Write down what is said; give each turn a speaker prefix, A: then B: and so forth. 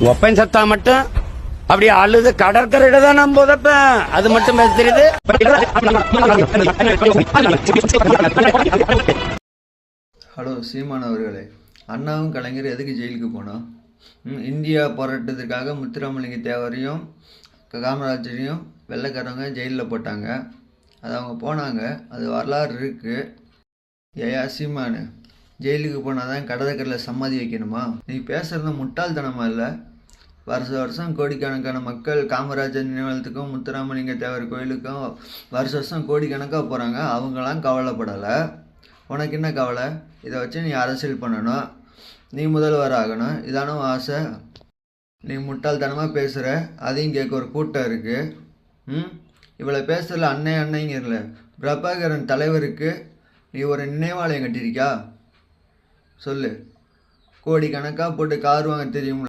A: Open சத்தா மட்டும் அப்படி அழுது கடற்கரையில தான் நான் புதைப்பேன். அது மட்டும் தெரியுது.
B: ஹலோ சீமான் அவர்களே, அண்ணாவும் கலைஞர் எதுக்கு ஜெயிலுக்கு போனோம்? இந்தியா போராட்டத்திற்காக முத்துராமலிங்க தேவரையும் காமராஜரையும் வெள்ளைக்காரவங்க ஜெயிலில் போட்டாங்க. அது அவங்க போனாங்க, அது வரலாறு இருக்குது. ஏயா சீமானு, ஜெயிலுக்கு போனால் தான் கடற்கரையில் சமாதி வைக்கணுமா? நீ பேசுகிறது முட்டாள்தனமா இல்லை? வருஷம் கோடிக்கணக்கான மக்கள் காமராஜர் நினைவகத்துக்கும் முத்துராமலிங்க தேவர் கோயிலுக்கும் வருஷம் கோடிக்கணக்காக போகிறாங்க. அவங்களாம் கவலைப்படலை. உனக்கு என்ன கவலை? இதை வச்சு நீ அரசியல் பண்ணணும், நீ முதல்வர் ஆகணும், இதான ஆசை? நீ முட்டாள்தனமாக பேசுகிற, அதையும் கேட்க ஒரு கூட்டம் இருக்குது. இவ்வளோ பேசுகிறல அன்னைங்கிறல பிரபாகரன் தலைவருக்கு நீ ஒரு நினைவாலயம் கட்டியிருக்கியா? சொல்லு. கோடி கணக்காக போட்டு கார் வாங்க தெரியும்.